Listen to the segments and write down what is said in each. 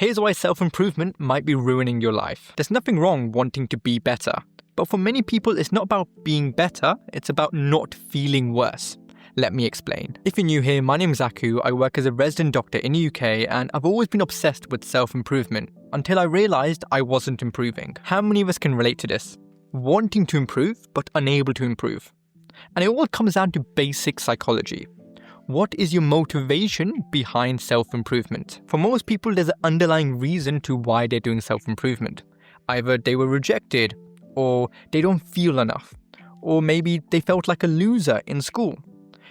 Here's why self-improvement might be ruining your life. There's nothing wrong wanting to be better, but for many people it's not about being better, it's about not feeling worse. Let me explain. If you're new here, my name is Aku. I work as a resident doctor in the UK and I've always been obsessed with self-improvement until I realised I wasn't improving. How many of us can relate to this? Wanting to improve but unable to improve. And it all comes down to basic psychology. What is your motivation behind self-improvement? For most people, there's an underlying reason to why they're doing self-improvement. Either they were rejected, or they don't feel enough, or maybe they felt like a loser in school.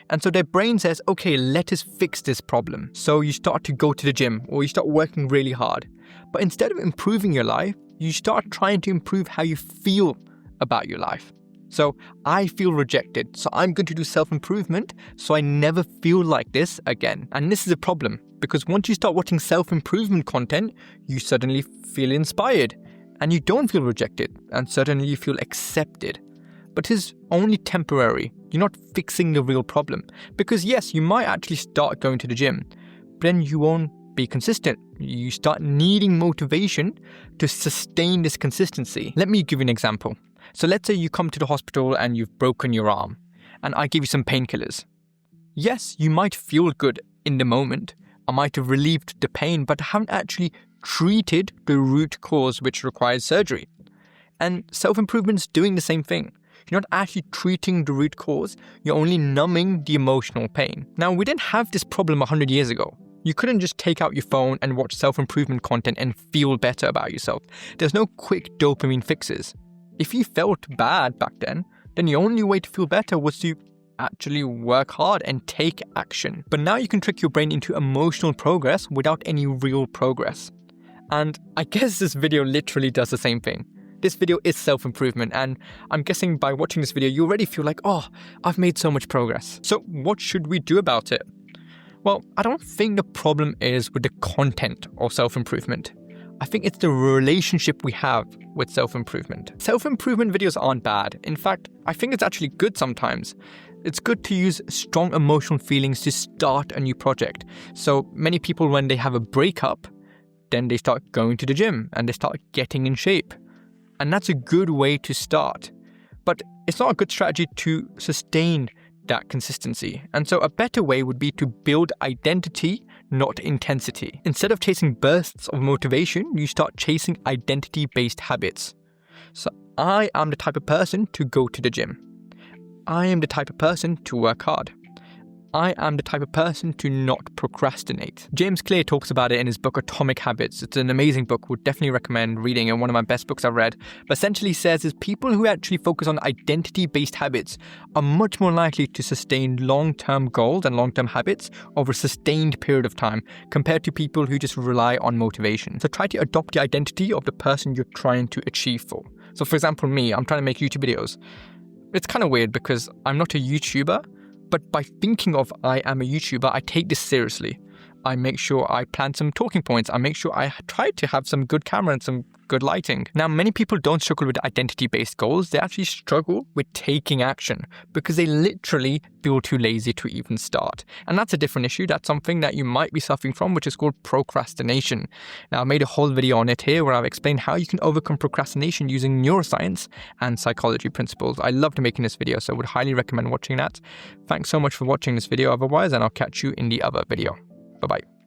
And so their brain says, okay, let us fix this problem. So you start to go to the gym or you start working really hard. But instead of improving your life, you start trying to improve how you feel about your life. So I feel rejected, so I'm going to do self-improvement so I never feel like this again. And this is a problem because once you start watching self-improvement content, you suddenly feel inspired and you don't feel rejected and suddenly you feel accepted. But it's only temporary. You're not fixing the real problem. Because yes, you might actually start going to the gym, but then you won't be consistent. You start needing motivation to sustain this consistency. Let me give you an example. So let's say you come to the hospital and you've broken your arm, and I give you some painkillers. Yes, you might feel good in the moment. I might have relieved the pain, but I haven't actually treated the root cause which requires surgery. And self-improvement is doing the same thing. You're not actually treating the root cause, you're only numbing the emotional pain. Now, we didn't have this problem 100 years ago. You couldn't just take out your phone and watch self-improvement content and feel better about yourself. There's no quick dopamine fixes. If you felt bad back then the only way to feel better was to actually work hard and take action. But now you can trick your brain into emotional progress without any real progress. And I guess this video literally does the same thing. This video is self-improvement, and I'm guessing by watching this video, you already feel like, oh, I've made so much progress. So what should we do about it? Well, I don't think the problem is with the content of self-improvement. I think it's the relationship we have with self-improvement. Self-improvement videos aren't bad. In fact, I think it's actually good sometimes. It's good to use strong emotional feelings to start a new project. So many people, when they have a breakup, then they start going to the gym and they start getting in shape. And that's a good way to start. But it's not a good strategy to sustain that consistency. And so a better way would be to build identity, not intensity. Instead of chasing bursts of motivation, you start chasing identity-based habits. So I am the type of person to go to the gym. I am the type of person to work hard. I am the type of person to not procrastinate. James Clear talks about it in his book Atomic Habits. It's an amazing book, would definitely recommend reading, and one of my best books I've read. But essentially says is people who actually focus on identity-based habits are much more likely to sustain long-term goals and long-term habits over a sustained period of time compared to people who just rely on motivation. So try to adopt the identity of the person you're trying to achieve for. So for example, me, I'm trying to make YouTube videos. It's kind of weird because I'm not a YouTuber, but by thinking of I am a YouTuber, I take this seriously. I make sure I plan some talking points. I make sure I try to have some good camera and some good lighting. Now, many people don't struggle with identity-based goals. They actually struggle with taking action because they literally feel too lazy to even start. And that's a different issue. That's something that you might be suffering from, which is called procrastination. Now, I made a whole video on it here where I've explained how you can overcome procrastination using neuroscience and psychology principles. I loved making this video, so I would highly recommend watching that. Thanks so much for watching this video otherwise, and I'll catch you in the other video. Bye-bye.